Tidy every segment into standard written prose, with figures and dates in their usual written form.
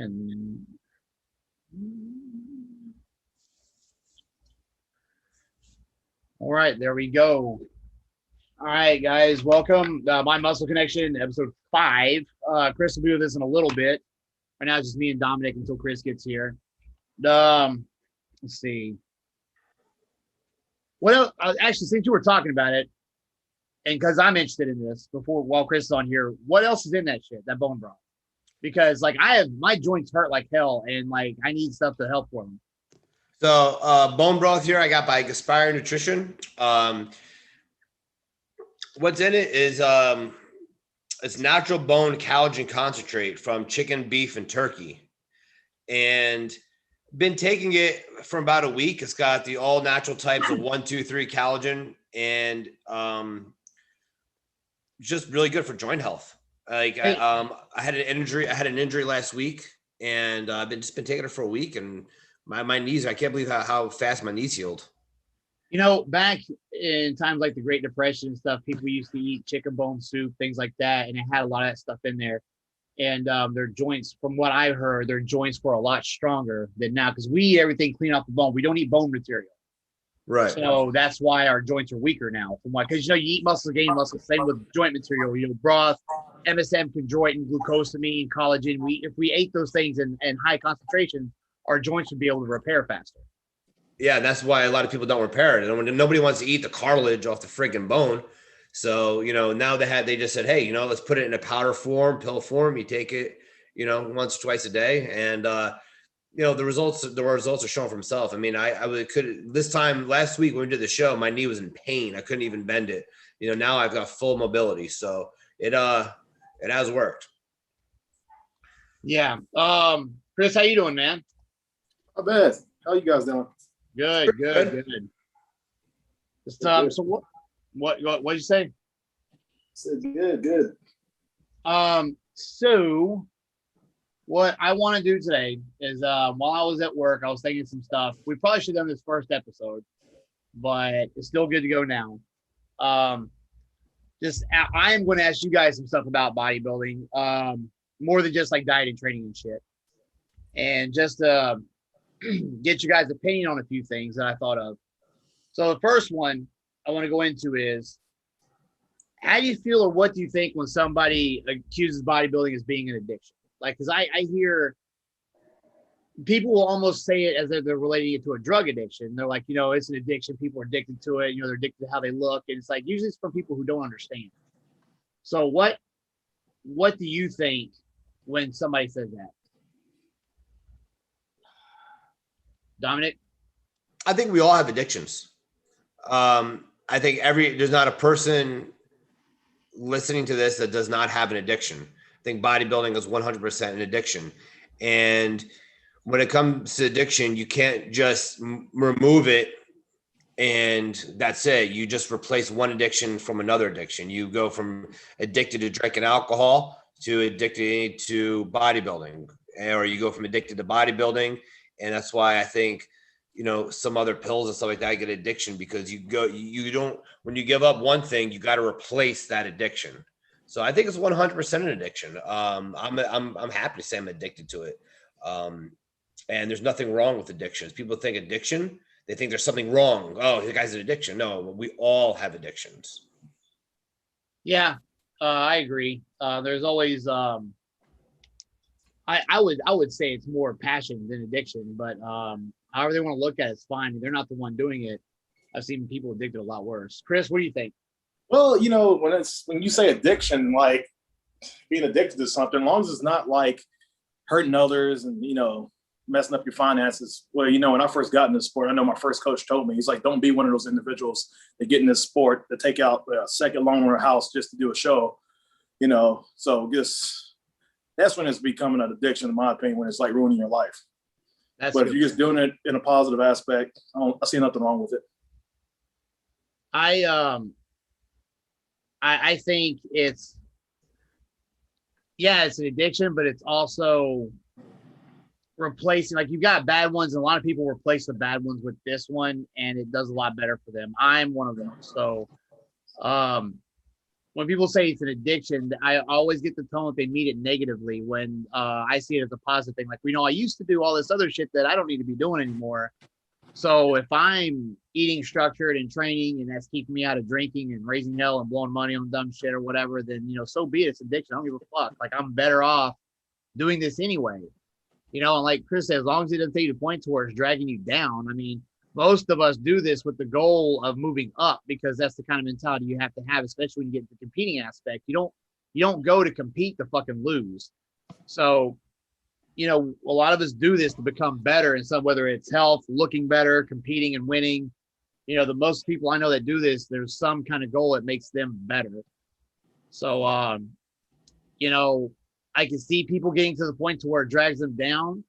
And all right, there we go. All right, guys, welcome. My Muscle Connection, episode 5. Chris will be with us in a little bit. Right now, it's just me and Dominic until Chris gets here. Let's see. What else? Actually, since you were talking about it, and because I'm interested in this while Chris is on here, what else is in that shit, that bone broth? Because like my joints hurt like hell, and like I need stuff to help for them. So bone broth here I got by Aspire Nutrition. What's in it is it's natural bone collagen concentrate from chicken, beef, and turkey. And been taking it for about a week. It's got the all natural types of 1, 2, 3 collagen, and just really good for joint health. Like I had an injury last week, and I've been taking it for a week, and my knees, I can't believe how fast my knees healed. You know, back in times like the Great Depression and stuff, people used to eat chicken bone soup, things like that, and it had a lot of that stuff in there. And their joints, from what I heard, their joints were a lot stronger than now because we eat everything clean off the bone. We don't eat bone material. Right. So that's why our joints are weaker now. From what, because you eat muscle, gain muscle. Same with joint material. Broth, MSM, chondroitin, glucosamine, collagen. If we ate those things in high concentration, our joints would be able to repair faster. Yeah, that's why a lot of people don't repair it. And nobody wants to eat the cartilage off the friggin' bone. So, now they just said, hey, let's put it in a powder form, pill form. You take it, once, twice a day. And, the results are showing for themselves. I mean, this time last week when we did the show, my knee was in pain. I couldn't even bend it. Now I've got full mobility. So it has worked. Yeah. Chris, how you doing, man? Not bad. How you guys doing? Good. So what'd you say? Said good. So what I want to do today is while I was at work, I was thinking some stuff. We probably should have done this first episode, but it's still good to go now. I am going to ask you guys some stuff about bodybuilding, more than just like diet and training and shit. And just get you guys' opinion on a few things that I thought of. So the first one I want to go into is, how do you feel or what do you think when somebody accuses bodybuilding as being an addiction? Like, because I hear people will almost say it as if they're relating it to a drug addiction. They're like, it's an addiction. People are addicted to it. They're addicted to how they look. And it's like, usually it's from people who don't understand. So what do you think when somebody says that? Dominic? I think we all have addictions. I think there's not a person listening to this that does not have an addiction. I think bodybuilding is 100% an addiction. And when it comes to addiction, you can't just remove it and that's it. You just replace one addiction from another addiction. You go from addicted to drinking alcohol to addicted to bodybuilding, or you go from addicted to bodybuilding. And that's why I think, some other pills and stuff like that get addiction, because when you give up one thing, you got to replace that addiction. So I think it's 100% an addiction. I'm happy to say I'm addicted to it. And there's nothing wrong with addictions. People think addiction, they think there's something wrong. Oh, the guy's an addiction. No, we all have addictions. Yeah, I agree. There's always, I would say it's more passion than addiction, but however they want to look at it, it's fine. They're not the one doing it. I've seen people addicted a lot worse. Chris, what do you think? Well, when you say addiction, like being addicted to something, as long as it's not like hurting others and, messing up your finances. Well, when I first got into the sport, I know my first coach told me, he's like, don't be one of those individuals that get in this sport to take out a second loan or a house just to do a show, so that's when it's becoming an addiction, in my opinion, when it's like ruining your life. But if you're just doing it in a positive aspect, I see nothing wrong with it. I think it's an addiction, but it's also replacing, like, you've got bad ones, and a lot of people replace the bad ones with this one, and it does a lot better for them. I'm one of them. So when people say it's an addiction, I always get the tone that they mean it negatively when I see it as a positive thing. Like, I used to do all this other shit that I don't need to be doing anymore. So if I'm eating structured and training and that's keeping me out of drinking and raising hell and blowing money on dumb shit or whatever, then, so be it. It's addiction. I don't give a fuck. Like, I'm better off doing this anyway. And like Chris said, as long as it doesn't take you to the point towards dragging you down. I mean, most of us do this with the goal of moving up because that's the kind of mentality you have to have, especially when you get to the competing aspect. You don't go to compete to fucking lose. So, a lot of us do this to become better. And so whether it's health, looking better, competing and winning, the most people I know that do this, there's some kind of goal that makes them better. So, I can see people getting to the point to where it drags them down.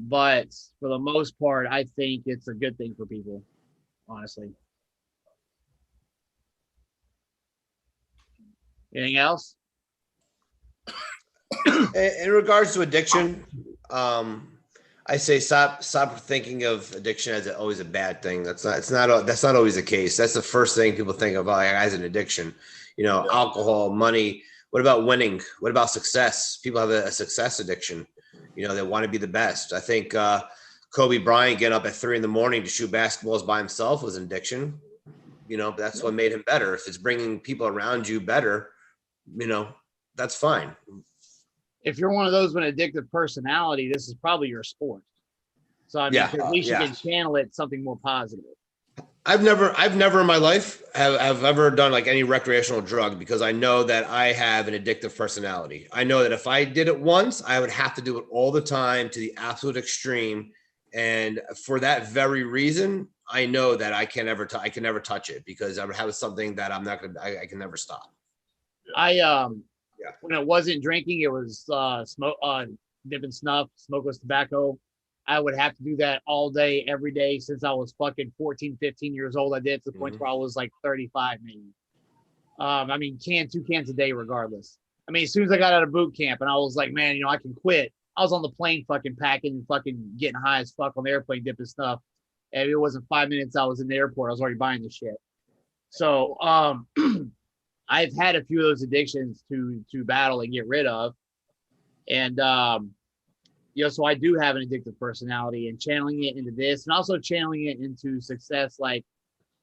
But for the most part, I think it's a good thing for people, honestly. Anything else? In regards to addiction, I say stop thinking of addiction as always a bad thing. That's not always the case. That's the first thing people think of as an addiction. Alcohol, money. What about winning? What about success? People have a success addiction. They want to be the best. I think Kobe Bryant getting up at 3 a.m. to shoot basketballs by himself was an addiction. But that's what made him better. If it's bringing people around you better, that's fine. If you're one of those with an addictive personality, this is probably your sport. So I mean, at least you can channel it something more positive. I've never in my life have ever done like any recreational drug because I know that I have an addictive personality. I know that if I did it once, I would have to do it all the time to the absolute extreme. And for that very reason, I know that I can never touch it because I would have something that I can never stop. When it wasn't drinking, it was dipping snuff, smokeless tobacco. I would have to do that all day, every day since I was fucking 14, 15 years old. I did to the point where I was like 35 maybe. I mean, 2 cans a day regardless. I mean, as soon as I got out of boot camp and I was like, man, I can quit. I was on the plane fucking packing and fucking getting high as fuck on the airplane dipping stuff. And it wasn't 5 minutes I was in the airport. I was already buying the shit. So I've had a few of those addictions to battle and get rid of. And so I do have an addictive personality and channeling it into this and also channeling it into success, like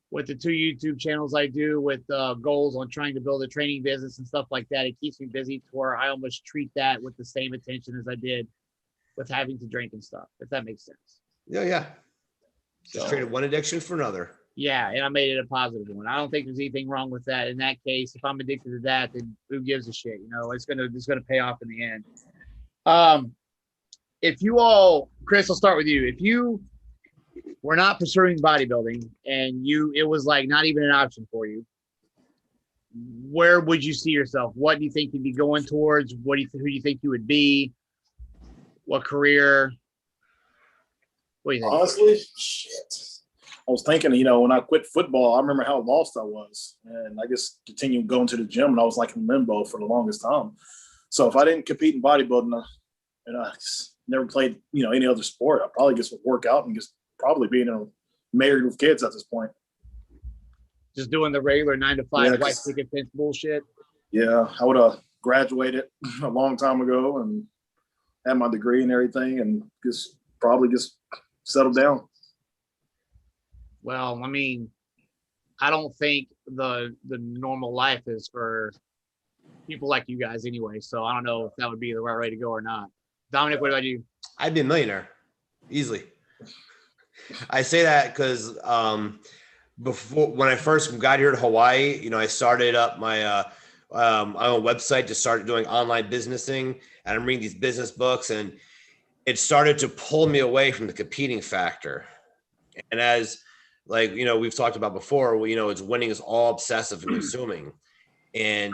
with the 2 YouTube channels I do with goals on trying to build a training business and stuff like that. It keeps me busy to where I almost treat that with the same attention as I did with having to drink and stuff, if that makes sense. Yeah. Just traded one addiction for another. Yeah, and I made it a positive one. I don't think there's anything wrong with that. In that case, if I'm addicted to that, then who gives a shit? It's gonna pay off in the end. If you all, Chris, I'll start with you. If you were not pursuing bodybuilding and it was like not even an option for you, where would you see yourself? What do you think you'd be going towards? Who do you think you would be? What career? What do you think? Honestly, shit. I was thinking, when I quit football, I remember how lost I was. And I just continued going to the gym and I was like in limbo for the longest time. So if I didn't compete in bodybuilding and I just never played, any other sport, I probably just would work out and just probably being married with kids at this point. Just doing the regular 9 to 5 white picket fence bullshit. Yeah, I would have graduated a long time ago and had my degree and everything and probably settled down. Well, I mean, I don't think the normal life is for people like you guys anyway. So I don't know if that would be the right way to go or not. Domenick, what about you? I'd be a millionaire easily. I say that because before, when I first got here to Hawaii, I started up my own website to start doing online businessing, and I'm reading these business books, and it started to pull me away from the competing factor. And as we've talked about before, it's winning is all obsessive and consuming. And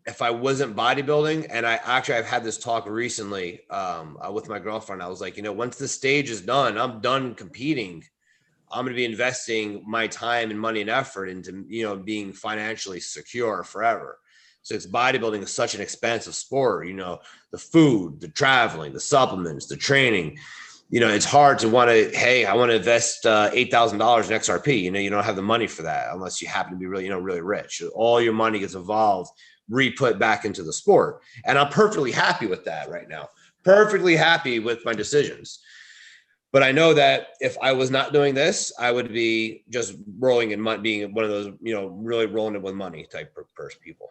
if I wasn't bodybuilding, and I've had this talk recently with my girlfriend, I was like, once the stage is done, I'm done competing. I'm going to be investing my time and money and effort into, being financially secure forever. So it's bodybuilding is such an expensive sport, the food, the traveling, the supplements, the training. it's hard to want to, hey, I want to invest $8,000 in XRP. You don't have the money for that unless you happen to be really, really rich. All your money gets involved, re-put back into the sport. And I'm perfectly happy with that right now. Perfectly happy with my decisions. But I know that if I was not doing this, I would be just rolling in money, being one of those, really rolling it with money type person people.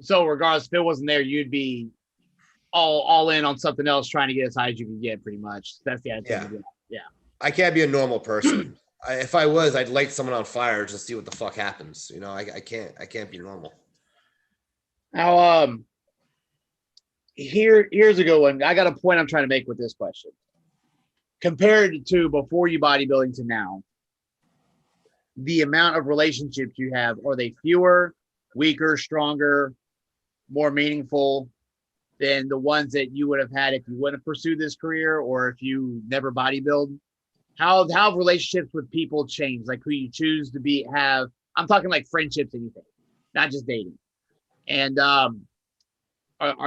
So regardless, if it wasn't there, you'd be all in on something else, trying to get as high as you can get, pretty much. That's the attitude. Yeah. I can't be a normal person. If I was, I'd light someone on fire just to see what the fuck happens. I can't be normal. Now, here's a good one. I got a point I'm trying to make with this question. Compared to before you bodybuilding to now, the amount of relationships you have, are they fewer, weaker, stronger, more meaningful than the ones that you would have had if you wouldn't have pursued this career or if you never bodybuild? How have relationships with people changed? Like who you choose to have? I'm talking like friendships, anything, not just dating. And are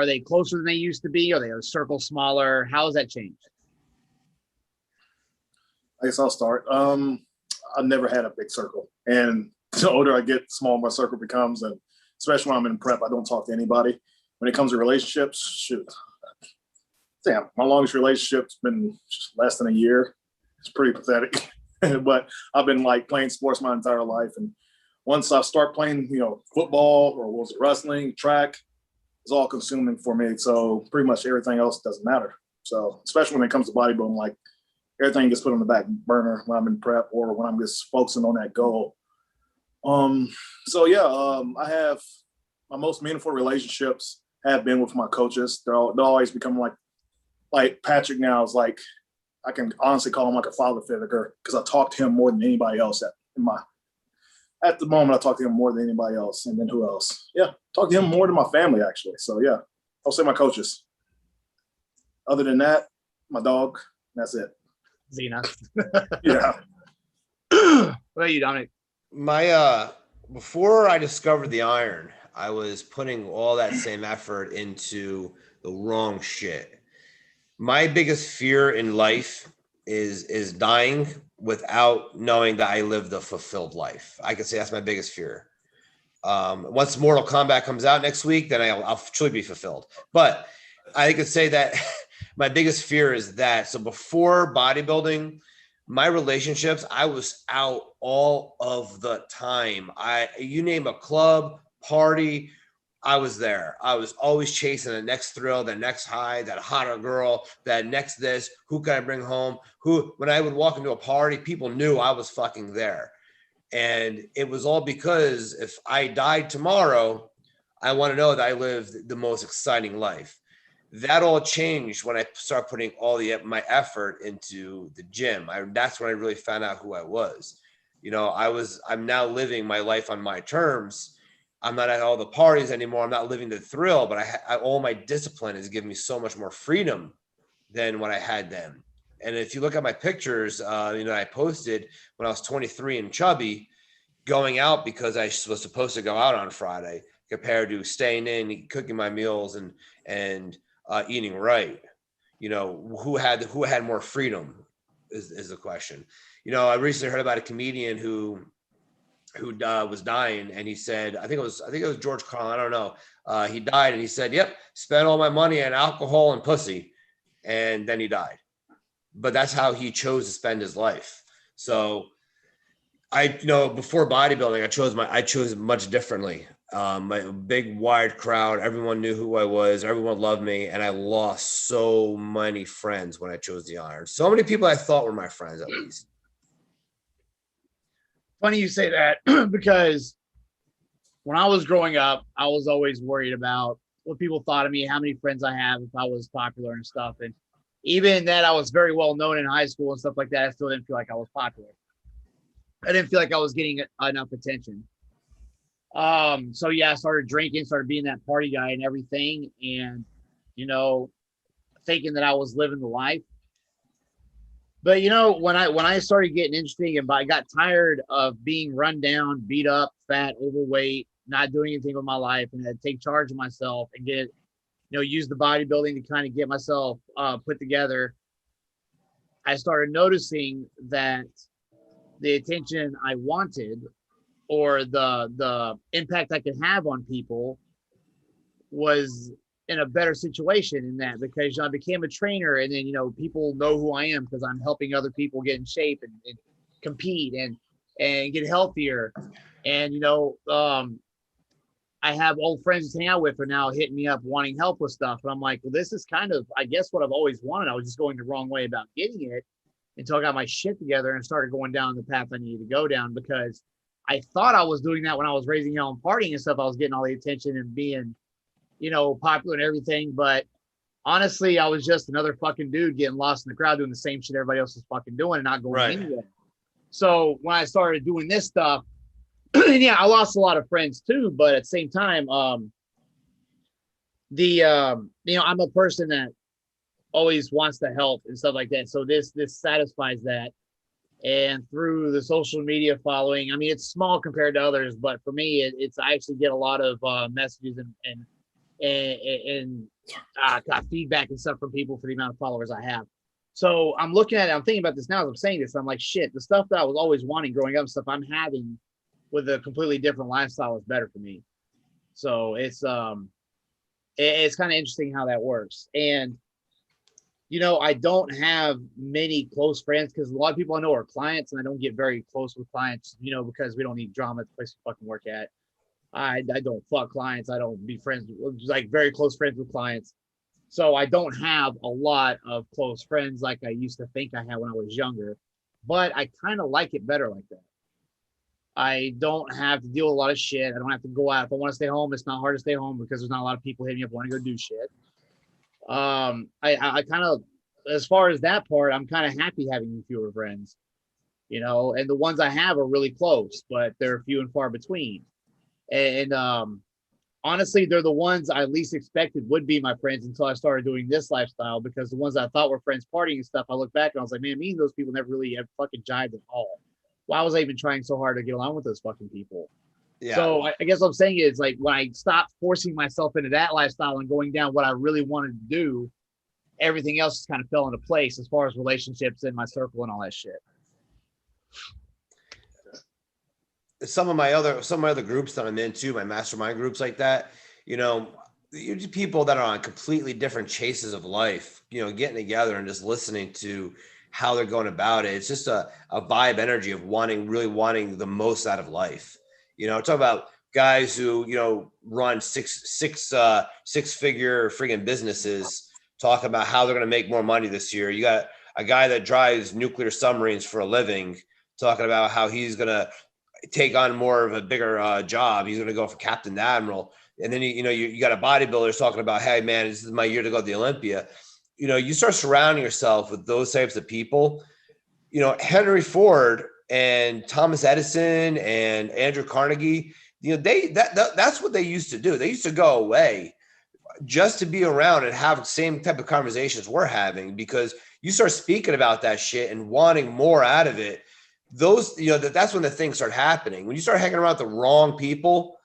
they closer than they used to be? Are they a circle smaller? How has that changed? I guess I'll start. I've never had a big circle, and the older I get, the smaller my circle becomes, and especially when I'm in prep, I don't talk to anybody. When it comes to relationships, shoot, damn, my longest relationship's been just less than a year. It's pretty pathetic, but I've been like playing sports my entire life, and once I start playing, football or was it wrestling, track, it's all consuming for me. So pretty much everything else doesn't matter. So especially when it comes to bodybuilding, like everything gets put on the back burner when I'm in prep or when I'm just focusing on that goal. I have my most meaningful relationships have been with my coaches. They'll always become like Patrick now is like, I can honestly call him like a father figure because I talk to him more than anybody else at the moment. I talk to him more than anybody else. And then who else? Yeah. Talk to him more than my family, actually. So yeah, I'll say my coaches. Other than that, my dog, that's it. Xena. Yeah. What about you, Dominic? Before I discovered the iron, I was putting all that same effort into the wrong shit. My biggest fear in life is dying without knowing that I lived a fulfilled life. I could say that's my biggest fear. Once Mortal Kombat comes out next week, then I'll truly be fulfilled. But I could say that my biggest fear is that. So before bodybuilding, my relationships, I was out all of the time. You name a club, party, I was there. I was always chasing the next thrill, the next high, that hotter girl, that next this, who can I bring home? When I would walk into a party, people knew I was fucking there. And it was all because if I died tomorrow, I want to know that I lived the most exciting life. That all changed when I started putting all my effort into the gym. That's when I really found out who I was. I'm now living my life on my terms. I'm not at all the parties anymore. I'm not living the thrill, but all my discipline has given me so much more freedom than what I had then. And if you look at my pictures, I posted when I was 23 and chubby, going out because I was supposed to go out on Friday, compared to staying in, cooking my meals, and eating right. Who had more freedom is the question. I recently heard about a comedian who was dying, and he said, I think it was George Carlin, I don't know. He died, and he said, "Yep, spent all my money on alcohol and pussy," and then he died. But that's how he chose to spend his life. So before bodybuilding, I chose much differently. My big wide crowd, everyone knew who I was, everyone loved me, and I lost so many friends when I chose the iron. So many people I thought were my friends, at least. Funny you say that because when I was growing up, I was always worried about what people thought of me, how many friends I have, if I was popular and stuff. And even that I was very well known in high school and stuff like that, I still didn't feel like I was popular. I didn't feel like I was getting enough attention. So yeah, I started drinking, started being that party guy and everything. And, thinking that I was living the life. But when I started getting interesting and I got tired of being run down, beat up, fat, overweight, not doing anything with my life, and had to take charge of myself and use the bodybuilding to kind of get myself put together. I started noticing that the attention I wanted or the impact I could have on people was in a better situation in that, because I became a trainer, and then people know who I am because I'm helping other people get in shape and compete and get healthier. And I have old friends to hang out with are now hitting me up wanting help with stuff, and I'm like, well, this is kind of, I guess, what I've always wanted. I was just going the wrong way about getting it until I got my shit together and started going down the path I needed to go down, because I thought I was doing that when I was raising hell and partying and stuff. I was getting all the attention and being popular and everything. But honestly, I was just another fucking dude getting lost in the crowd doing the same shit everybody else was fucking doing and not going anywhere. So when I started doing this stuff, yeah, I lost a lot of friends too. But at the same time, I'm a person that always wants to help and stuff like that. So this satisfies that. And through the social media following, I mean, it's small compared to others, but for me, it's I actually get a lot of messages and got feedback and stuff from people for the amount of followers I have. So I'm looking at it, I'm thinking about this now as I'm saying this. I'm like, shit, the stuff that I was always wanting growing up, stuff I'm having with a completely different lifestyle is better for me. So it's kind of interesting how that works. And I don't have many close friends because a lot of people I know are clients, and I don't get very close with clients, because we don't need drama at the place we fucking work at. I don't fuck clients. I don't be friends, like very close friends with clients. So I don't have a lot of close friends like I used to think I had when I was younger, but I kind of like it better like that. I don't have to deal with a lot of shit. I don't have to go out. If I want to stay home, it's not hard to stay home because there's not a lot of people hitting me up wanting to go do shit. I kind of, as far as that part, I'm kind of happy having fewer friends, and the ones I have are really close, but they're few and far between. And honestly, they're the ones I least expected would be my friends until I started doing this lifestyle, because the ones I thought were friends partying and stuff, I look back and I was like, man, me and those people never really have fucking jived at all. Why was I even trying so hard to get along with those fucking people? Yeah. So I guess what I'm saying is, like, when I stopped forcing myself into that lifestyle and going down what I really wanted to do, everything else just kind of fell into place as far as relationships in my circle and all that shit. Some of my other groups that I'm into, my mastermind groups like that, people that are on completely different chases of life, getting together and just listening to how they're going about it. It's just a vibe energy of really wanting the most out of life. Talk about guys who, run six figure friggin' businesses, talking about how they're going to make more money this year. You got a guy that drives nuclear submarines for a living, talking about how he's going to take on more of a bigger job. He's going to go for Captain Admiral. And then, you got a bodybuilder talking about, hey man, this is my year to go to the Olympia. You start surrounding yourself with those types of people. Henry Ford and Thomas Edison and Andrew Carnegie, that's what they used to do. They used to go away just to be around and have the same type of conversations we're having, because you start speaking about that shit and wanting more out of it. That's when the things start happening. When you start hanging around the wrong people,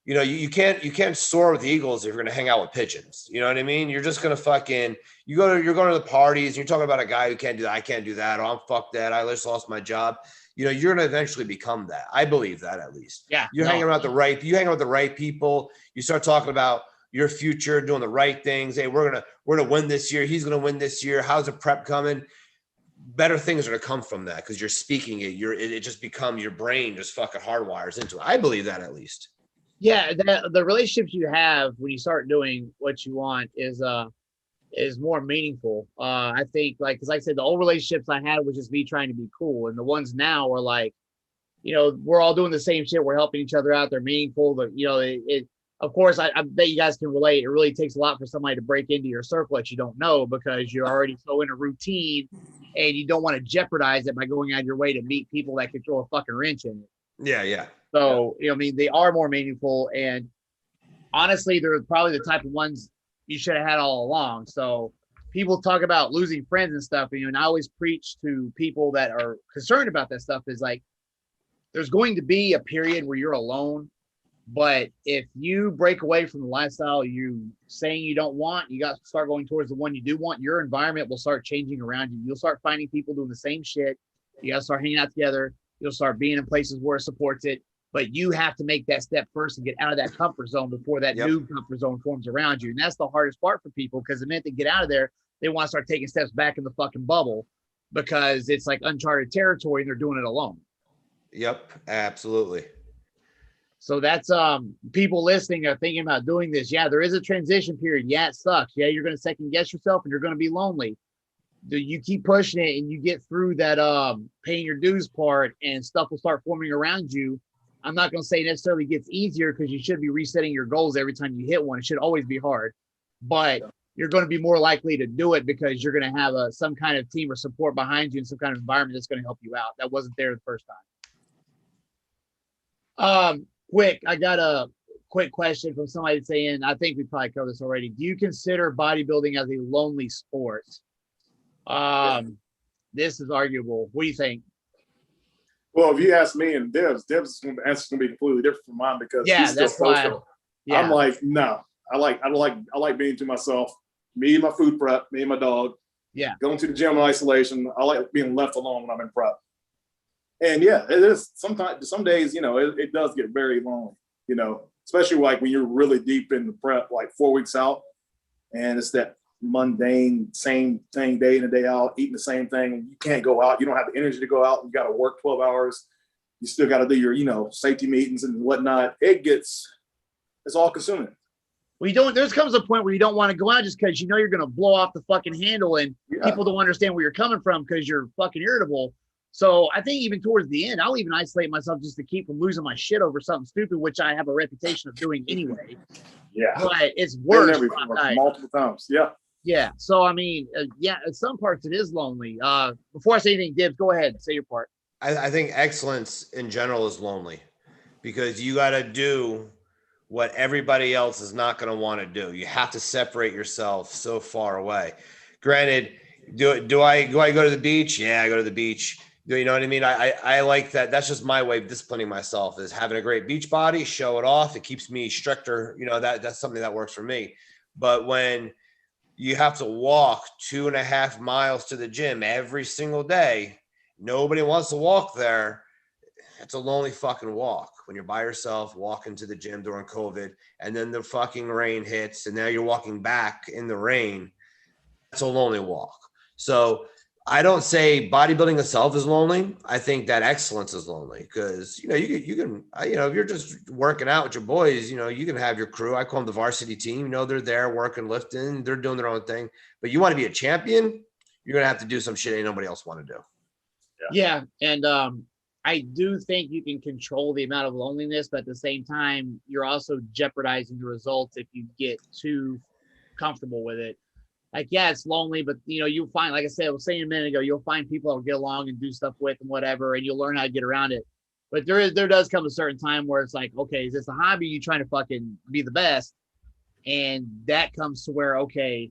you can't soar with eagles if you're going to hang out with pigeons. You know what I mean? You're just going to fucking, you're going to the parties and you're talking about a guy who can't do that. I can't do that. Oh, I'm fuck that. I just lost my job. You're going to eventually become that. I believe that, at least. Yeah. You hang around the right people. You start talking about your future, doing the right things. Hey, we're going to win this year. He's going to win this year. How's the prep coming? Better things are going to come from that, because you're speaking it. It just become your brain just fucking hardwires into it. I believe that, at least. Yeah, the relationships you have when you start doing what you want is more meaningful. I think, because like I said, the old relationships I had was just me trying to be cool, and the ones now are like, we're all doing the same shit. We're helping each other out. They're meaningful. But of course, I bet you guys can relate. It really takes a lot for somebody to break into your circle that you don't know, because you're already so in a routine, and you don't want to jeopardize it by going out of your way to meet people that could throw a fucking wrench in it. Yeah. So, they are more meaningful, and honestly, they're probably the type of ones you should have had all along. So people talk about losing friends and stuff, and I always preach to people that are concerned about that stuff is like, there's going to be a period where you're alone, But if you break away from the lifestyle you saying you don't want, you got to start going towards the one you do want. Your environment will start changing around you. You'll start finding people doing the same shit. You got to start hanging out together. You'll start being in places where it supports it. But you have to make that step first and get out of that comfort zone before that new comfort zone forms around you. And that's the hardest part for people, because the minute they get out of there, they want to start taking steps back in the fucking bubble because it's like uncharted territory and they're doing it alone. Yep, absolutely. So that's people listening are thinking about doing this. Yeah, there is a transition period. Yeah, it sucks. Yeah, you're going to second guess yourself and you're going to be lonely. Do you keep pushing it and you get through that paying your dues part and stuff will start forming around you. I'm not going to say it necessarily gets easier, because you should be resetting your goals every time you hit one. It should always be hard, but you're going to be more likely to do it because you're going to have some kind of team or support behind you and some kind of environment that's going to help you out. That wasn't there the first time. Quick, I got a quick question from somebody saying, I think we probably covered this already. Do you consider bodybuilding as a lonely sport? This is arguable. What do you think? Well, if you ask me and Dev's answer is going to be completely different from mine, because he's still social. Yeah. I'm like, no, I like being to myself, me and my food prep, me and my dog. Yeah. Going to the gym in isolation. I like being left alone when I'm in prep. And yeah, it is sometimes, some days, it does get very lonely, especially like when you're really deep in the prep, like 4 weeks out, and it's that mundane, same thing day in and day out, eating the same thing. And you can't go out. You don't have the energy to go out. You got to work 12 hours. You still got to do your, safety meetings and whatnot. It's all consuming. Well, there comes a point where you don't want to go out just because you're going to blow off the fucking handle, and people don't understand where you're coming from because you're fucking irritable. So I think even towards the end, I'll even isolate myself just to keep from losing my shit over something stupid, which I have a reputation of doing anyway. Yeah. But it's worse. Multiple times. Yeah. Yeah. So, I mean, at some parts it is lonely. Before I say anything, Dibs, go ahead. Say your part. I think excellence in general is lonely, because you got to do what everybody else is not going to want to do. You have to separate yourself so far away. Granted, do I go to the beach? Yeah, I go to the beach. You know what I mean? I like that. That's just my way of disciplining myself, is having a great beach body, show it off. It keeps me stricter. That's something that works for me. But when you have to walk 2.5 miles to the gym every single day, nobody wants to walk there. It's a lonely fucking walk when you're by yourself walking to the gym during COVID, and then the fucking rain hits and now you're walking back in the rain. It's a lonely walk. So I don't say bodybuilding itself is lonely. I think that excellence is lonely, because, you can, if you're just working out with your boys, you can have your crew. I call them the varsity team. They're there working, lifting, they're doing their own thing. But you want to be a champion, you're going to have to do some shit ain't nobody else want to do. Yeah. And I do think you can control the amount of loneliness, but at the same time, you're also jeopardizing the results if you get too comfortable with it. Like, yeah, it's lonely, but you'll find, like I was saying a minute ago, you'll find people that'll get along and do stuff with and whatever, and you'll learn how to get around it. But there does come a certain time where it's like, okay, is this a hobby? You trying to fucking be the best? And that comes to where, okay,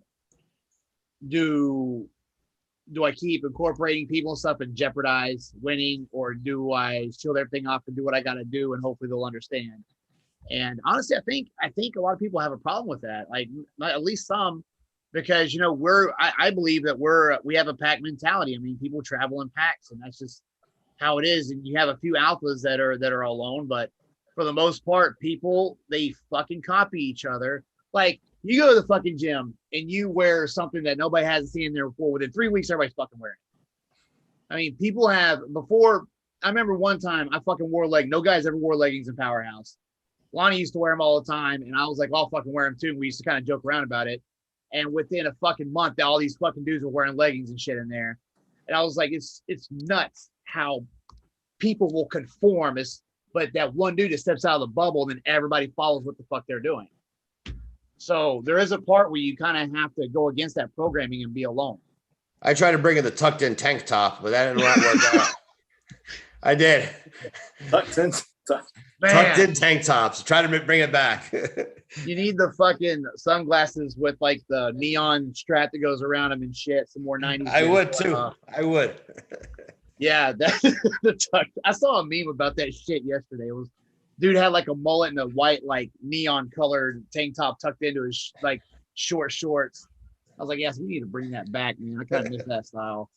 do I keep incorporating people and stuff and jeopardize winning, or do I shield everything off and do what I got to do and hopefully they'll understand? And honestly, I think a lot of people have a problem with that. Like, at least some. Because I believe that we have a pack mentality. I mean, people travel in packs, and that's just how it is. And you have a few alphas that are alone, but for the most part, people, they fucking copy each other. Like, you go to the fucking gym and you wear something that nobody hasn't seen there before. Within 3 weeks, everybody's fucking wearing it. I mean, people have before. I remember one time I fucking wore no guys ever wore leggings in Powerhouse. Lonnie used to wear them all the time, and I was like, I'll fucking wear them too. And we used to kind of joke around about it. And within a fucking month, all these fucking dudes were wearing leggings and shit in there. And I was like, it's nuts how people will conform. But that one dude that steps out of the bubble, and then everybody follows what the fuck they're doing. So there is a part where you kind of have to go against that programming and be alone. I tried to bring in the tucked in tank top, but that didn't work out. I did. Tucked in tank tops. Try to bring it back. You need the fucking sunglasses with like the neon strap that goes around them and shit. Some more 90s. I would too. I would. Yeah, that's the tuck. I saw a meme about that shit yesterday. It was Dude had like a mullet and a white, like neon colored tank top tucked into his like short shorts. I was like, yes, we need to bring that back, man. I kind of miss that style.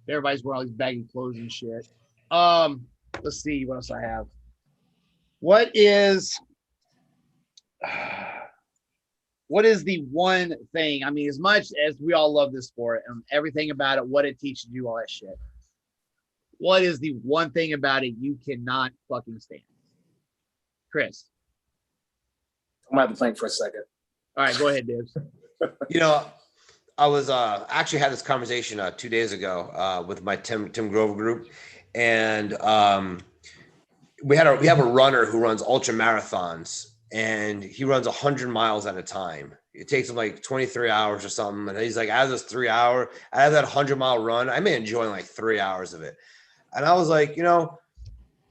Everybody's wearing all these baggy clothes and shit. Let's see what else I have. What is the one thing? I mean, as much as we all love this sport and everything about it, what it teaches you, all that shit. What is the one thing about it you cannot fucking stand? Chris. I'm gonna have to think for a second. All right, go ahead, Dibs. You know, I was actually had this conversation 2 days ago with my Tim Grover group, and we have a runner who runs ultra marathons, and he runs 100 miles at a time. It takes him like 23 hours or something, and he's like, out of this 3 hour, out of that 100-mile run, I may enjoy like 3 hours of it. And I was like, you know,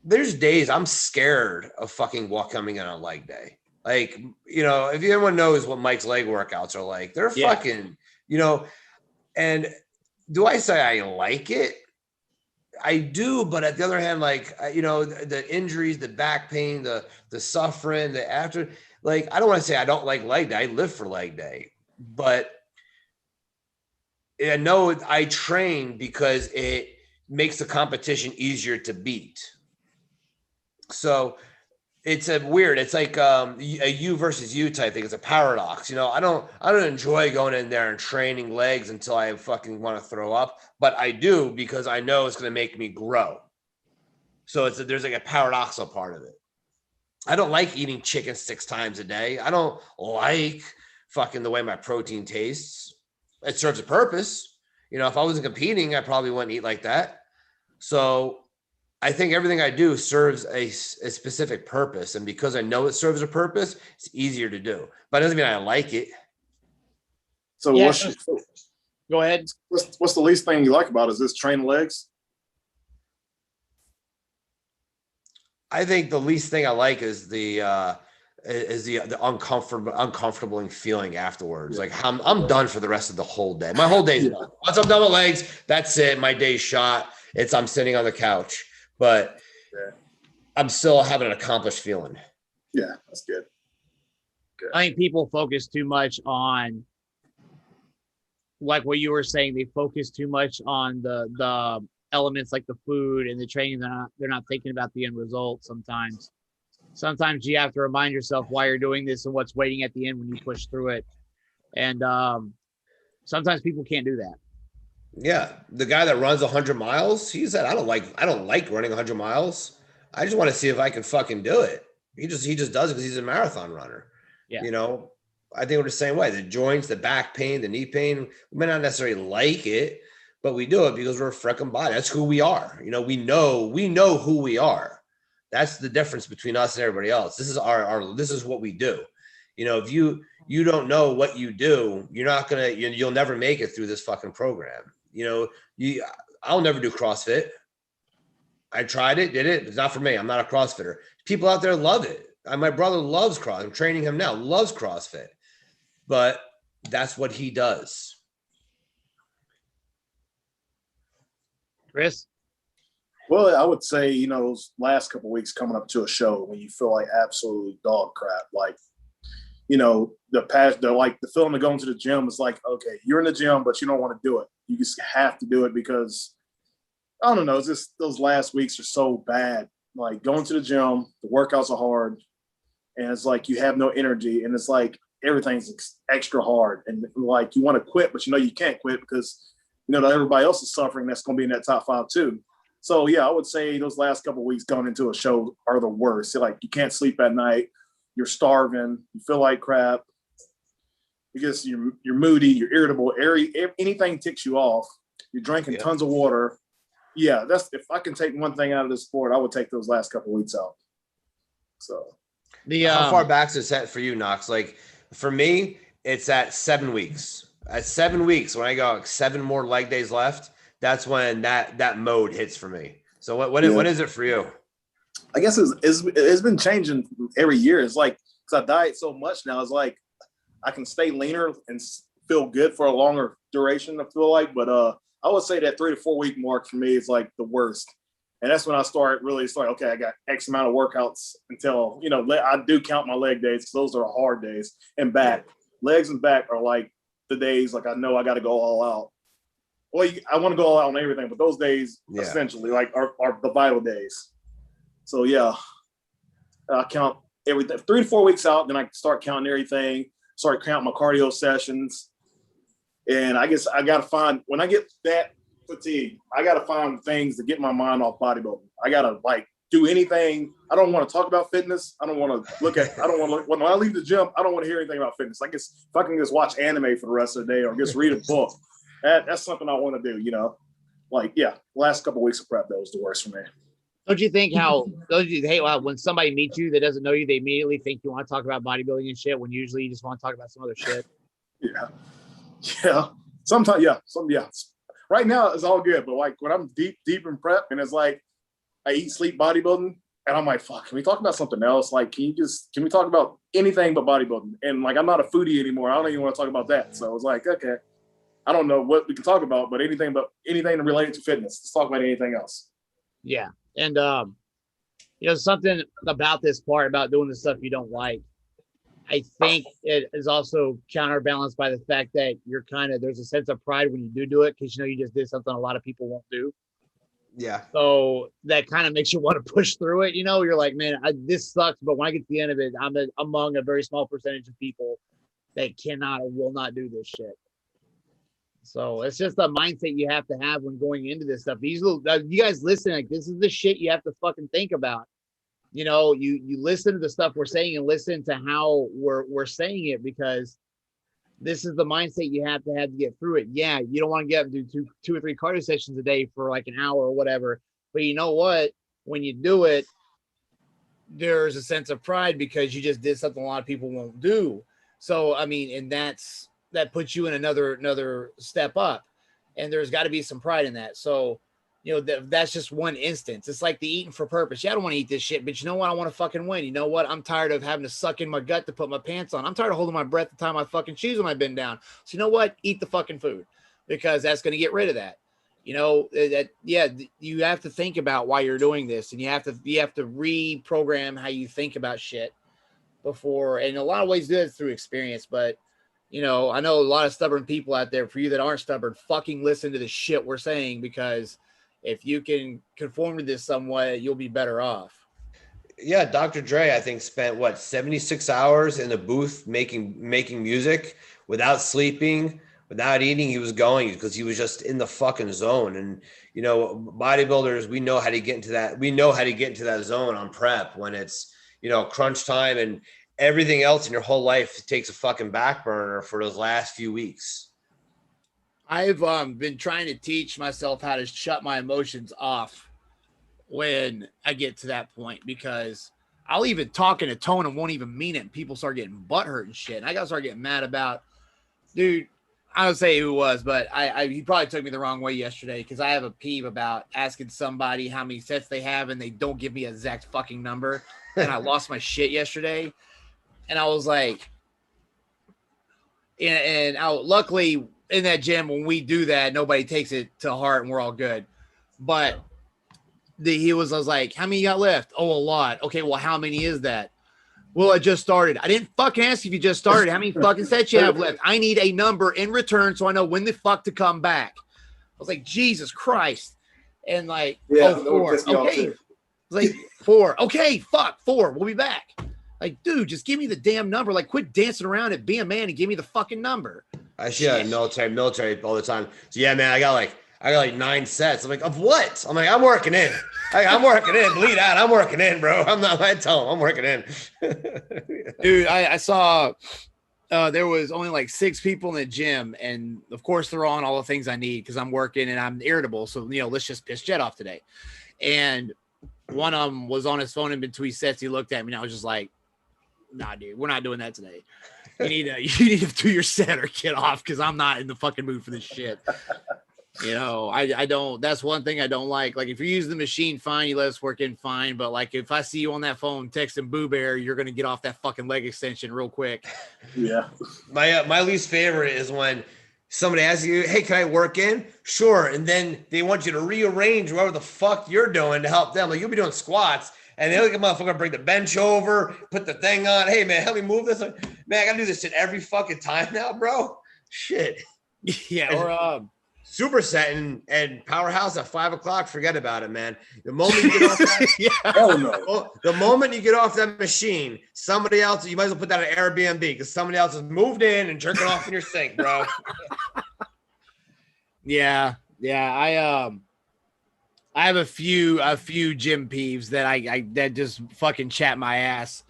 there's days I'm scared of fucking coming in on a leg day. Like, you know, if anyone knows what Mike's leg workouts are like, they're fucking, you know, and do I say I like it? I do, but at the other hand, like, you know, the injuries, the back pain, the suffering, the after, like, I don't want to say I don't like leg day. I live for leg day, but I know I train because it makes the competition easier to beat. So it's it's like a you versus you type thing. It's a paradox. You know, I don't enjoy going in there and training legs until I fucking want to throw up, but I do because I know it's going to make me grow. So there's like a paradoxical part of it. I don't like eating chicken 6 times a day. I don't like fucking the way my protein tastes. It serves a purpose. You know, if I wasn't competing, I probably wouldn't eat like that. So I think everything I do serves a specific purpose. And because I know it serves a purpose, it's easier to do. But it doesn't mean I like it. So Yeah, go ahead. What's the least thing you like about it? Is this training legs? I think the least thing I like is the uncomfortable feeling afterwards. Like I'm done for the rest of the whole day. My whole day's done. Once I'm done with legs, that's it. My day's shot. I'm sitting on the couch, but I'm still having an accomplished feeling. Yeah, that's good. I think people focus too much on, like what you were saying, they focus too much on the elements like the food and the training. They're not thinking about the end result sometimes. Sometimes you have to remind yourself why you're doing this and what's waiting at the end when you push through it. And sometimes people can't do that. Yeah. The guy that runs 100 miles, he said, I don't like running 100 miles. I just want to see if I can fucking do it. He just does it because he's a marathon runner. Yeah. You know, I think we're the same way. The joints, the back pain, the knee pain, we may not necessarily like it, but we do it because we're a freaking body. That's who we are. You know, we know who we are. That's the difference between us and everybody else. This is this is what we do. You know, if you don't know what you do, you'll never make it through this fucking program. You know, I'll never do CrossFit. I tried it, did it. It's not for me. I'm not a CrossFitter. People out there love it. My brother loves CrossFit. I'm training him now, loves CrossFit, but that's what he does. Chris? Well, I would say, you know, those last couple of weeks coming up to a show when you feel like absolute dog crap, like, you know, the feeling of going to the gym is like, okay, you're in the gym, but you don't want to do it. You just have to do it because, I don't know, it's just those last weeks are so bad. Like going to the gym, the workouts are hard, and it's like you have no energy, and it's like everything's extra hard, and like you want to quit, but you know you can't quit because you know that everybody else is suffering. That's going to be in that top 5 too. So yeah, I would say those last couple of weeks going into a show are the worst. Like you can't sleep at night, you're starving, you feel like crap, because you're moody, you're irritable, anything ticks you off. You're drinking tons of water. Yeah, that's if I can take one thing out of this sport, I would take those last couple of weeks out. So how far back is it set for you, Knox? Like for me, it's at 7 weeks. At 7 weeks, when I go 7 more leg days left, that's when that mode hits for me. So what is it for you? I guess it's been changing every year. It's like, because I diet so much now, it's like I can stay leaner and feel good for a longer duration, I feel like. But I would say that 3 to 4 week mark for me is like the worst. And that's when I really start, okay, I got X amount of workouts until, you know, I do count my leg days because those are hard days. And back, legs and back are like the days like I know I got to go all out. Well, I want to go all out on everything, but those days essentially like are the vital days. So yeah, I count everything 3 to 4 weeks out. Then I start counting everything, start counting my cardio sessions. And I guess I got to find, when I get that fatigue, I got to find things to get my mind off bodybuilding. I got to like do anything. I don't want to talk about fitness. I don't want to look at, when I leave the gym, I don't want to hear anything about fitness. I guess if I can just watch anime for the rest of the day or just read a book, that's something I want to do, you know? Like, yeah, last couple of weeks of prep, that was the worst for me. Don't you think when somebody meets you that doesn't know you, they immediately think you want to talk about bodybuilding and shit when usually you just want to talk about some other shit? Yeah. Sometimes, right now it's all good, but like when I'm deep in prep and it's like I eat, sleep bodybuilding, and I'm like, fuck, can we talk about something else? Like, can we talk about anything but bodybuilding? And like, I'm not a foodie anymore. I don't even want to talk about that. So it's like, okay, I don't know what we can talk about, but anything related to fitness. Let's talk about anything else. Yeah. And, you know, something about this part about doing the stuff you don't like, I think it is also counterbalanced by the fact that there's a sense of pride when you do it because, you know, you just did something a lot of people won't do. Yeah. So that kind of makes you want to push through it. You know, you're like, man, this sucks. But when I get to the end of it, I'm among a very small percentage of people that cannot or will not do this shit. So it's just a mindset you have to have when going into this stuff. You guys listen, like this is the shit you have to fucking think about. You know, you listen to the stuff we're saying and listen to how we're saying it because this is the mindset you have to get through it. Yeah, you don't want to get up and do two or three cardio sessions a day for like an hour or whatever. But you know what? When you do it, there's a sense of pride because you just did something a lot of people won't do. So, I mean, and that puts you in another step up. And there's got to be some pride in that. So, you know, that's just one instance. It's like the eating for purpose. Yeah, I don't want to eat this shit, but you know what? I want to fucking win. You know what? I'm tired of having to suck in my gut to put my pants on. I'm tired of holding my breath to tie my fucking shoes when I've been down. So you know what? Eat the fucking food because that's going to get rid of that. You know, you have to think about why you're doing this and you have to reprogram how you think about shit before. And a lot of ways to do it through experience, but you know, I know a lot of stubborn people out there. For you that aren't stubborn, fucking listen to the shit we're saying because if you can conform to this somewhat, you'll be better off. Yeah, Dr. Dre, I think, spent 76 hours in the booth making music without sleeping, without eating. He was going because he was just in the fucking zone. And you know, bodybuilders, we know how to get into that. We know how to get into that zone on prep when it's, you know, crunch time and everything else in your whole life takes a fucking back burner for those last few weeks. I've been trying to teach myself how to shut my emotions off when I get to that point because I'll even talk in a tone and won't even mean it. And people start getting butthurt and shit. And I got to start getting mad about, dude, I don't say who it was, but he probably took me the wrong way yesterday because I have a peeve about asking somebody how many sets they have and they don't give me an exact fucking number. And I lost my shit yesterday. And I was like, and luckily in that gym, when we do that, nobody takes it to heart and we're all good. But I was like, how many you got left? Oh, a lot. Okay, well, how many is that? Well, I just started. I didn't fucking ask if you just started. How many fucking sets you have left? I need a number in return so I know when the fuck to come back. I was like, Jesus Christ. And like, yeah, 4. Okay. I was like, 4. Okay, fuck, 4. We'll be back. Like, dude, just give me the damn number. Like, quit dancing around it. Be a man and give me the fucking number. I see that in military all the time. So yeah, man, I got like 9 sets. I'm like, of what? I'm like, I'm working in. I'm working in. Bleed out. I'm working in, bro. I tell them I'm working in. Dude, I saw there was only like 6 people in the gym, and of course they're on all the things I need because I'm working and I'm irritable. So you know, let's just piss Jet off today. And one of them was on his phone in between sets. He looked at me and I was just like, nah, dude, we're not doing that today. You need to do your set or get off because I'm not in the fucking mood for this shit. You know, I don't. That's one thing I don't like. Like, if you're using the machine, fine, you let us work in, fine. But like, if I see you on that phone texting Boo Bear, you're gonna get off that fucking leg extension real quick. Yeah. My least favorite is when Somebody asks you, hey, can I work in? Sure. And then they want you to rearrange whatever the fuck you're doing to help them. Like you'll be doing squats and they'll get motherfucker bring the bench over, put the thing on. Hey man, help me move this. Man, I gotta do this shit every fucking time now, bro. Shit. Yeah, or superset and powerhouse at 5 o'clock, forget about it, man. The moment you get off that, Hell no. the moment you get off that machine, somebody else, you might as well put that on Airbnb because somebody else has moved in and jerking off in your sink, bro. Yeah. I have a few gym peeves that that just fucking chat my ass.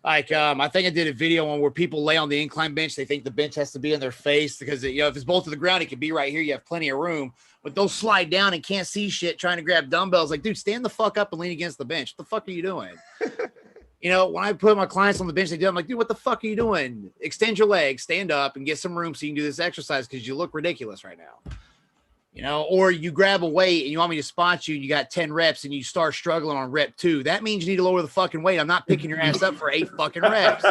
Like, I think I did a video on where people lay on the incline bench. They think the bench has to be in their face because, if it's bolted to the ground, it could be right here. You have plenty of room, but they'll slide down and can't see shit trying to grab dumbbells. Like, dude, stand the fuck up and lean against the bench. What the fuck are you doing? When I put my clients on the bench, I'm like, dude, what the fuck are you doing? Extend your legs, stand up and get some room so you can do this exercise because you look ridiculous right now. Or you grab a weight and you want me to spot you and you got 10 reps and you start struggling on rep 2. That means you need to lower the fucking weight. I'm not picking your ass up for 8 fucking reps.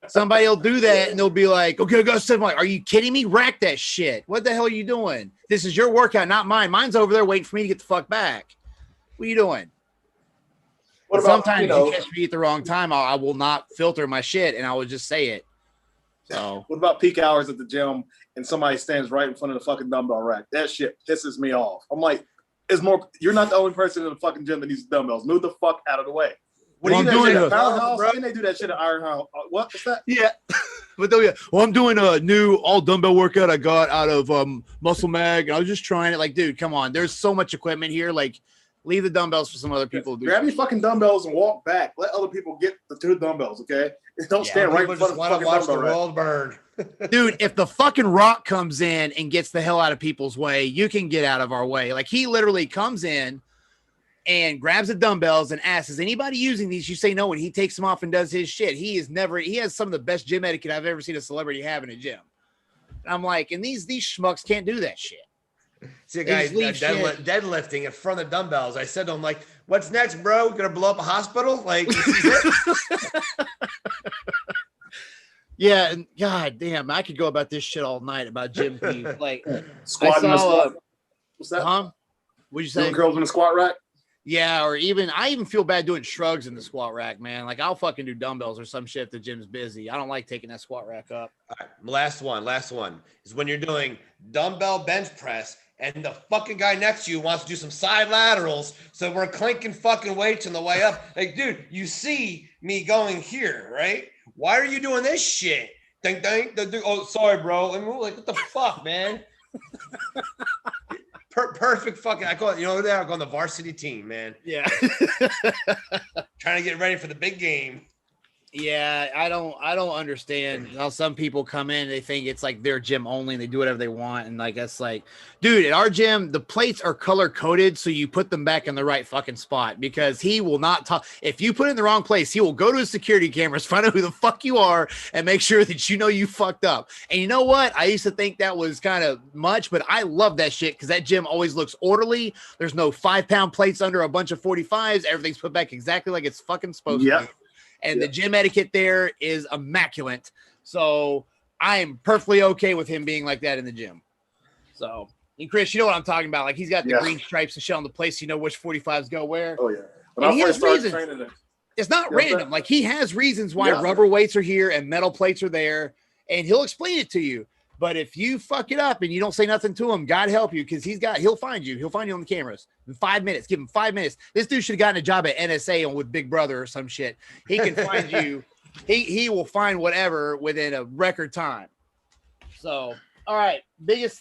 Somebody will do that and they'll be like, okay, I got 7. I'm like, are you kidding me? Rack that shit. What the hell are you doing? This is your workout, not mine. Mine's over there waiting for me to get the fuck back. What are you doing? Sometimes you catch me at the wrong time. I will not filter my shit and I will just say it. So what about peak hours at the gym and somebody stands right in front of the fucking dumbbell rack? That shit pisses me off. I'm like, you're not the only person in the fucking gym that needs dumbbells. Move the fuck out of the way. What are you doing at Powerhouse? And they do that shit at Ironhouse. What's that? Yeah. But I'm doing a new all dumbbell workout I got out of Muscle Mag. I was just trying it. Like, dude, come on. There's so much equipment here. Like, leave the dumbbells for some other people. Grab your fucking dumbbells and walk back. Let other people get the 2 dumbbells, okay? Don't stand right in front of the fucking watch the dumbbell world burn. Dude, if the fucking Rock comes in and gets the hell out of people's way, you can get out of our way. Like, he literally comes in and grabs the dumbbells and asks, is anybody using these? You say no, and he takes them off and does his shit. He has some of the best gym etiquette I've ever seen a celebrity have in a gym. And I'm like, and these schmucks can't do that shit. See a guy deadlifting in front of dumbbells. I said to him, like, what's next, bro? Gonna blow up a hospital? Like, yeah, and god damn, I could go about this shit all night about gym peeves. Like, squatting the squat. What's that? What'd you say? Doing curls in the squat rack? Yeah, or I even feel bad doing shrugs in the squat rack, man. Like, I'll fucking do dumbbells or some shit if the gym's busy. I don't like taking that squat rack up. All right, last one is when you're doing dumbbell bench press and the fucking guy next to you wants to do some side laterals, so we're clinking fucking weights on the way up. Like, dude, you see me going here, right? Why are you doing this shit? Ding, ding, oh, sorry, bro. And we're like, what the fuck, man? Perfect fucking. I call it. There I go on the varsity team, man. Yeah. Trying to get ready for the big game. Yeah, I don't understand how some people come in and they think it's like their gym only and they do whatever they want. And like, that's like, dude, at our gym, the plates are color coded. So you put them back in the right fucking spot because he will not talk. If you put it in the wrong place, he will go to his security cameras, find out who the fuck you are and make sure that you fucked up. And you know what? I used to think that was kind of much, but I love that shit because that gym always looks orderly. There's no 5-pound plates under a bunch of 45s. Everything's put back exactly like it's fucking supposed to be. And the gym etiquette there is immaculate. So I am perfectly okay with him being like that in the gym. So, and Chris, you know what I'm talking about. Like, he's got the green stripes and shit on the place. You know which 45s go where. Oh, yeah. When I first started training, it's not random. Like, he has reasons why rubber weights are here and metal plates are there. And he'll explain it to you. But if you fuck it up and you don't say nothing to him, God help you, because he'll find you. He'll find you on the cameras in 5 minutes. Give him 5 minutes. This dude should have gotten a job at NSA with Big Brother or some shit. He can find you. He will find whatever within a record time. So, all right.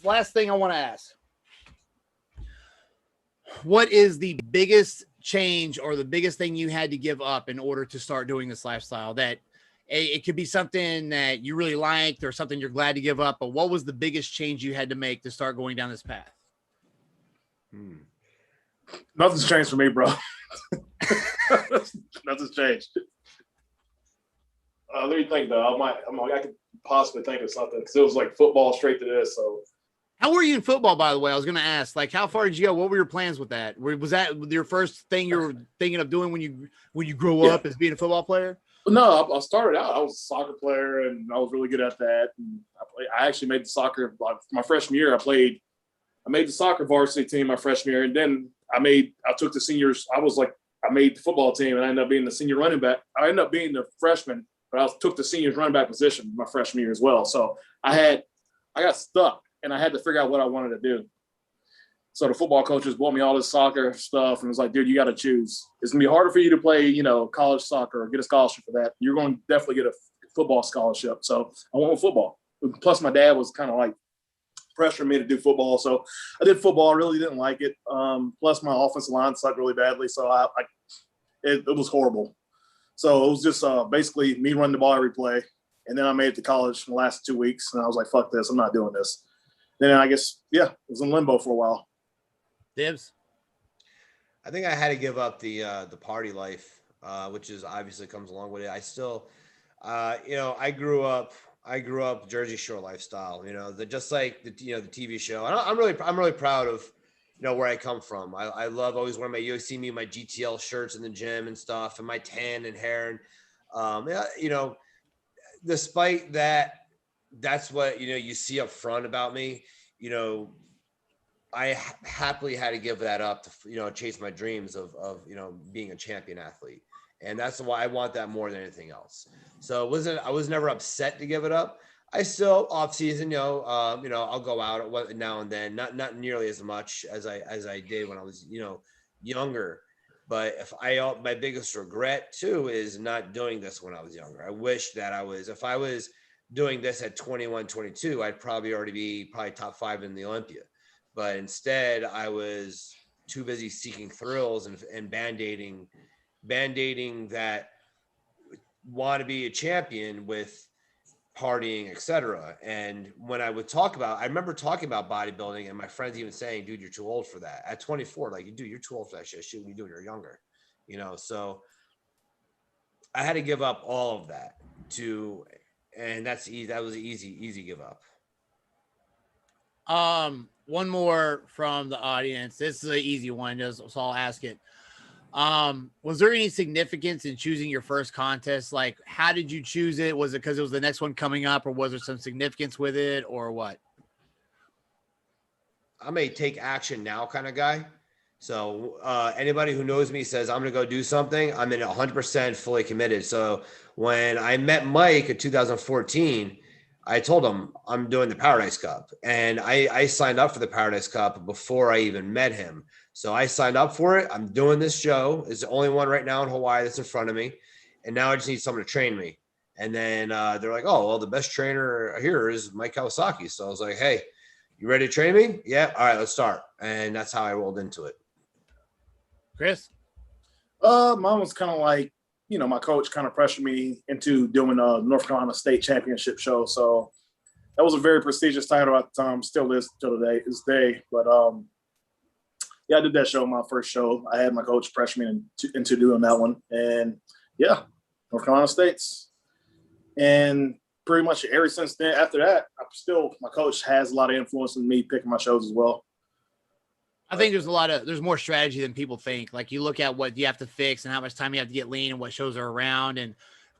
Last thing I want to ask. What is the biggest change or the biggest thing you had to give up in order to start doing this lifestyle? That it could be something that you really liked or something you're glad to give up, but what was the biggest change you had to make to start going down this path? Nothing's changed for me, bro. Nothing's changed. Let me think though. I could possibly think of something because it was like football straight to this. So, how were you in football, by the way? I was going to ask, like, how far did you go? What were your plans with that? Was that your first thing you were thinking of doing when you grow up as being a football player? No, I started out. I was a soccer player, and I was really good at that. And I actually made the soccer my freshman year. I made the soccer varsity team my freshman year, and then I took the seniors. I made the football team, and I ended up being the senior running back. I ended up being the freshman, but I took the seniors running back position my freshman year as well. So I got stuck, and I had to figure out what I wanted to do. So the football coaches bought me all this soccer stuff, and it was like, dude, you got to choose. It's gonna be harder for you to play, college soccer or get a scholarship for that. You're going to definitely get a football scholarship. So I went with football. Plus, my dad was kind of like pressuring me to do football, so I did football. I really didn't like it. Plus, my offensive line sucked really badly, so it was horrible. So it was just basically me running the ball every play, and then I made it to college in the last 2 weeks, and I was like, fuck this, I'm not doing this. Then I guess, it was in limbo for a while. Dibs. I think I had to give up the party life, which is obviously comes along with it. I still, I grew up Jersey Shore lifestyle. Just like the TV show. And I'm really proud of where I come from. I love always wearing you see me in my GTL shirts in the gym and stuff, and my tan and hair, and despite that, that's what you see up front about me. I happily had to give that up to, chase my dreams of being a champion athlete. And that's why I want that more than anything else. So I was never upset to give it up. I still off season, I'll go out now and then, not nearly as much as I did when I was, younger. But my biggest regret too is not doing this when I was younger. I wish that if I was doing this at 21, 22, I'd probably already be top 5 in the Olympia. But instead, I was too busy seeking thrills and band-aiding that want to be a champion with partying, etc. And when I remember talking about bodybuilding, and my friends even saying, "Dude, you're too old for that." At 24, like, dude, you're too old for that shit. Shit, when you do when you're younger, So I had to give up all of that and that's easy. That was an easy give up. One more from the audience. This is an easy one, so I'll ask it. Was there any significance in choosing your first contest? Like, how did you choose it? Was it because it was the next one coming up, or was there some significance with it, or what? I'm a take action now kind of guy. So anybody who knows me says I'm going to go do something, I'm in 100% fully committed. So when I met Mike in 2014, I told him I'm doing the Paradise Cup, and I signed up for the Paradise Cup before I even met him. So I signed up for it. I'm doing this show. It's the only one right now in Hawaii that's in front of me. And now I just need someone to train me. And then they're like, oh, well, the best trainer here is Mike Kawasaki. So I was like, hey, you ready to train me? Yeah. All right, let's start. And that's how I rolled into it. Chris? Mine was kind of like, my coach kind of pressured me into doing a North Carolina State Championship show. So that was a very prestigious title at the time, still is till this day. But I did that show, my first show. I had my coach pressure me into doing that one. And yeah, North Carolina State's. And pretty much ever since then, after that, my coach has a lot of influence in me picking my shows as well. I think there's more strategy than people think. Like, you look at what you have to fix and how much time you have to get lean and what shows are around and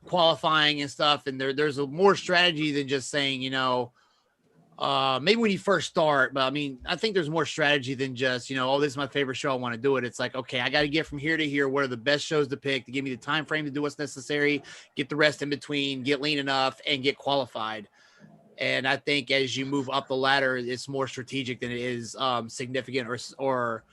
qualifying and stuff. And there's a more strategy than just saying, maybe when you first start, but I mean, I think there's more strategy than just, oh, this is my favorite show, I want to do it. It's like, okay, I got to get from here to here. What are the best shows to pick to give me the time frame to do what's necessary, get the rest in between, get lean enough, and get qualified. And I think as you move up the ladder, it's more strategic than it is significant or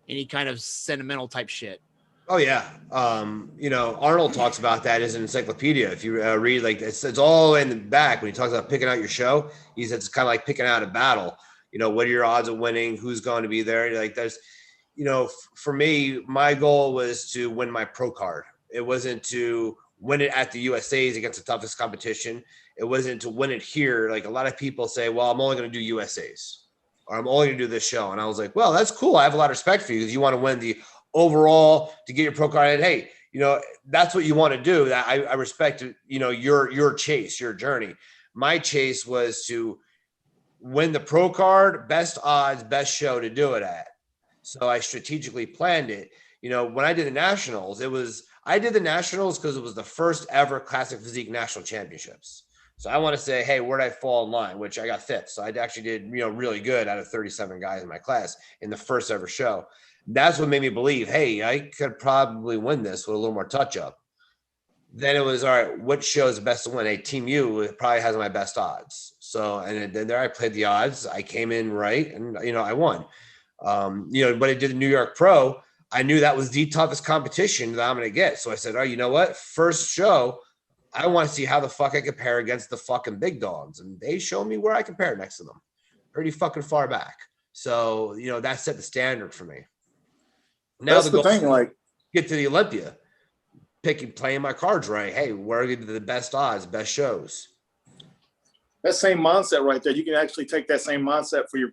any kind of sentimental type shit. Oh yeah. Arnold talks about that as an encyclopedia. If you read, like, it's all in the back when he talks about picking out your show, he says it's kind of like picking out a battle. What are your odds of winning? Who's going to be there? Like, there's, for me, my goal was to win my pro card. It wasn't to win it at the USAs against the toughest competition. It wasn't to win it here. Like, a lot of people say, well, I'm only going to do USAs, or I'm only going to do this show. And I was like, well, that's cool. I have a lot of respect for you because you want to win the overall to get your pro card. And hey, that's what you want to do. That I respect, your chase, your journey. My chase was to win the pro card, best odds, best show to do it at. So I strategically planned it. When I did the nationals, I did the nationals because it was the first ever classic physique national championships. So I want to say, hey, where did I fall in line? Which I got fifth. So I actually did, really good out of 37 guys in my class in the first ever show. That's what made me believe, hey, I could probably win this with a little more touch up. Then it was, all right, what show is the best to win? Hey, Team U probably has my best odds. So, and then there I played the odds. I came in right, and, I won. But I did the New York Pro. I knew that was the toughest competition that I'm going to get. So I said, oh, you know what? First show, I want to see how the fuck I compare against the fucking big dogs. And they showed me where I compare next to them. Pretty fucking far back. So, that set the standard for me. Now that's the thing, like, get to the Olympia, playing my cards right. Hey, where are the best odds, best shows? That same mindset right there, you can actually take that same mindset for your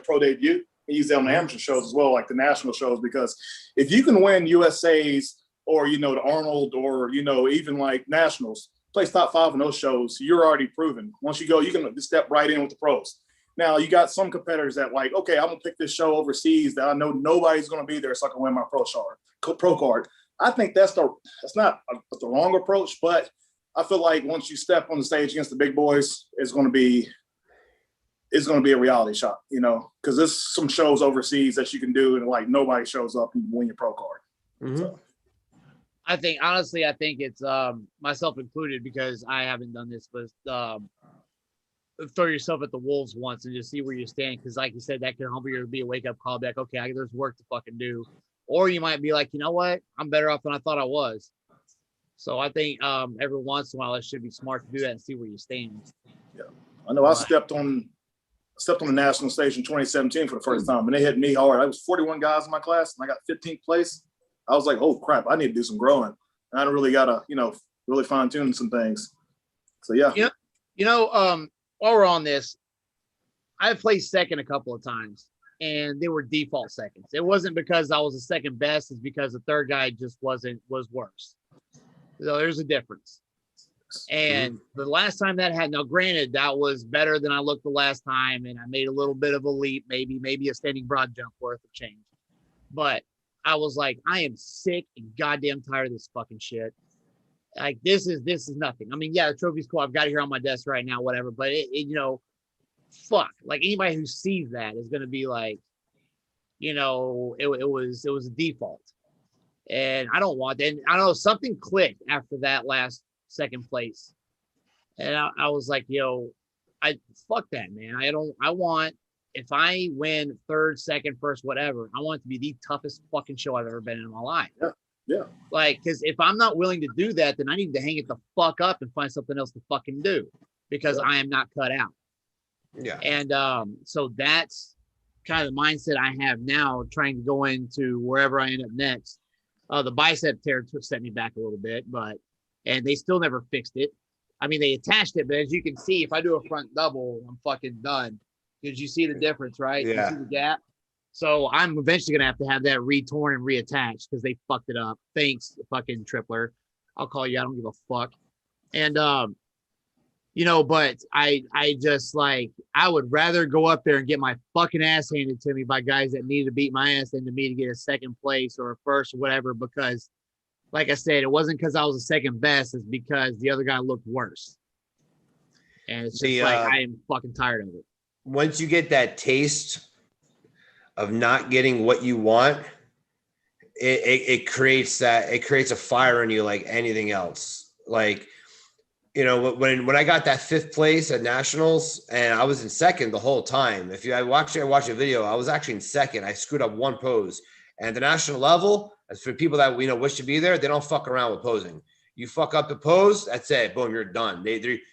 pro debut and use that on the amateur shows as well, like the national shows, because if you can win USA's or, the Arnold or, even like nationals, place top 5 in those shows, you're already proven. Once you go, you can step right in with the pros. Now, you got some competitors that like, okay, I'm going to pick this show overseas that I know nobody's going to be there so I can win my pro card. I think that's not the wrong approach, but I feel like once you step on the stage against the big boys, it's going to be a reality shot, because there's some shows overseas that you can do and like nobody shows up and you win your pro card. Mm-hmm. So. I think it's myself included, because I haven't done this, but throw yourself at the wolves once and just see where you stand. Because like you said, that can help you be a wake up call back. Okay, there's work to fucking do. Or you might be like, you know what? I'm better off than I thought I was. So I think every once in a while it should be smart to do that and see where you stand. Yeah, I know. I stepped on the national stage in 2017 for the first time, and they hit me hard. I was 41 guys in my class, and I got 15th place. I was like, oh crap, I need to do some growing. And I really gotta, really fine tune some things. So yeah. While we're on this, I placed second a couple of times, and they were default seconds. It wasn't because I was the second best; it's because the third guy just was worse. So there's a difference. And the last time that had, now granted, that was better than I looked the last time, and I made a little bit of a leap, maybe a standing broad jump worth of change. But I was like, I am sick and goddamn tired of this fucking shit. Like this is nothing. I mean, yeah, the trophy's cool. I've got it here on my desk right now, whatever. But fuck. Like anybody who sees that is gonna be like, it was a default. And I don't want that. And I don't know, something clicked after that last second place. And I was like, fuck that, man. I want, if I win third, second, first, whatever, I want it to be the toughest fucking show I've ever been in my life. Yeah. Like, because if I'm not willing to do that, then I need to hang it the fuck up and find something else to fucking do, because I am not cut out. Yeah. And so that's kind of the mindset I have now, trying to go into wherever I end up next. The bicep tear set me back a little bit, and they still never fixed it. I mean, they attached it, but as you can see, if I do a front double, I'm fucking done. Because you see the difference, right? Yeah. You see the gap. So I'm eventually gonna have to have that retorn and reattached because they fucked it up. Thanks, fucking Tripler. I'll call you. I don't give a fuck. And but I just like, I would rather go up there and get my fucking ass handed to me by guys that need to beat my ass than to me to get a second place or a first or whatever. Because, like I said, it wasn't because I was the second best. It's because the other guy looked worse. And it's just I am fucking tired of it. Once you get that taste of not getting what you want, it creates a fire in you like anything else. Like, when I got that 5th place at nationals and I was in second the whole time. If I watched a video, I was actually in second. I screwed up one pose. And at the national level, as for people that wish to be there, they don't fuck around with posing. You fuck up the pose, that's it. Boom, you're done.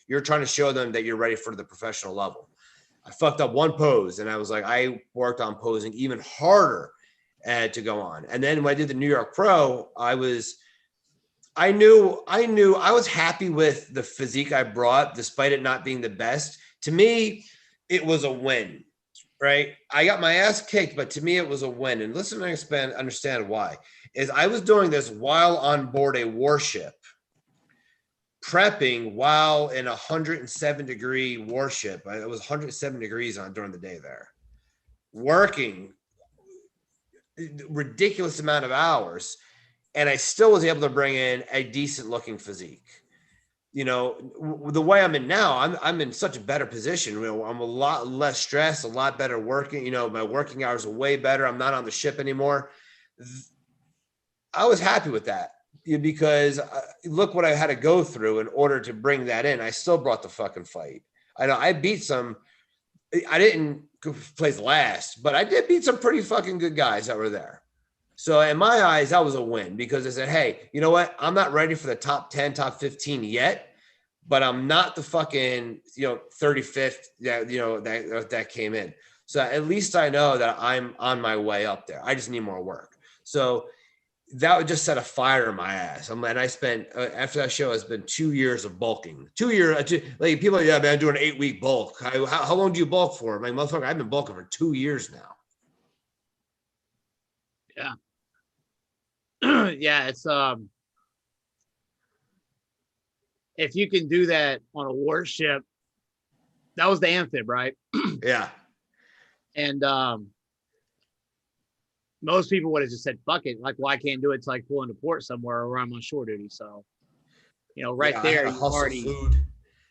You're trying to show them that you're ready for the professional level. I fucked up one pose, and I was like, I worked on posing even harder to go on. And then when I did the New York Pro, I knew I was happy with the physique I brought, despite it not being the best. To me, it was a win, right? I got my ass kicked, but to me, it was a win. And listen and understand why. Is I was doing this while on board a warship, prepping while in a 107-degree warship. It was 107 degrees during the day there, working ridiculous amount of hours. and I still was able to bring in a decent looking physique. You know, the way I'm in now, I'm in such a better position. You know, I'm a lot less stressed, a lot better working. You know, my working hours are way better. I'm not on the ship anymore. I was happy with that because look what I had to go through in order to bring that in. I still brought the fucking fight. I know I beat some. I didn't place last, but I did beat some pretty fucking good guys that were there. So in my eyes, that was a win because I said, hey, you know what? I'm not ready for the top 10, top 15 yet, but I'm not the fucking, 35th that came in. So at least I know that I'm on my way up there. I just need more work. So that would just set a fire in my ass. And I spent, after that show, it's been 2 years of bulking. 2 years, like people, yeah, man, I'm doing an 8-week bulk. How long do you bulk for? Like, motherfucker, I've been bulking for 2 years now. Yeah. Yeah, it's if you can do that on a warship, that was the amphib, right? Yeah. And most people would have just said, fuck it. Like, well, I can't do it till I pull into port somewhere or I'm on shore duty. So, there, I had to hustle food.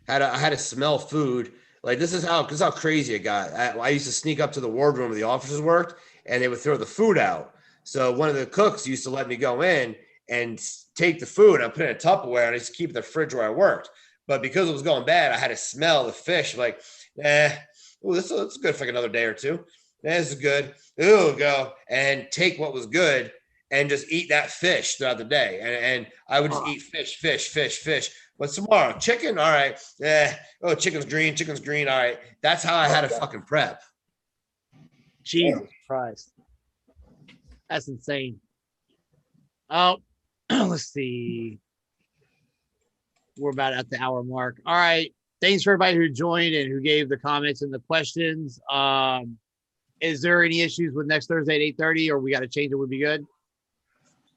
I had to smell food. Like, this is how crazy it got. I used to sneak up to the wardroom where the officers worked, and they would throw the food out. So one of the cooks used to let me go in and take the food. I put it in a Tupperware, and I used to keep it in the fridge where I worked. But because it was going bad, I had to smell the fish. Like, this is good for like another day or two. This is good. Ooh, go and take what was good and just eat that fish throughout the day. And I would just eat fish. What's tomorrow? Chicken? All right. Oh, chicken's green. All right. That's how I had to fucking prep. Jesus Christ. That's insane. Oh, let's see. We're about at the hour mark. All right. Thanks for everybody who joined and who gave the comments and the questions. Is there any issues with next Thursday at 8:30 or we got to change it? Would be good.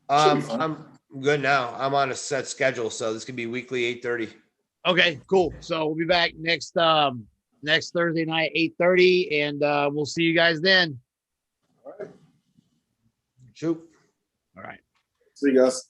I'm good now. I'm on a set schedule, so this could be weekly 8:30. Okay, cool. So we'll be back next Thursday night, 8:30, and we'll see you guys then. All right. Shoot. All right. See you guys.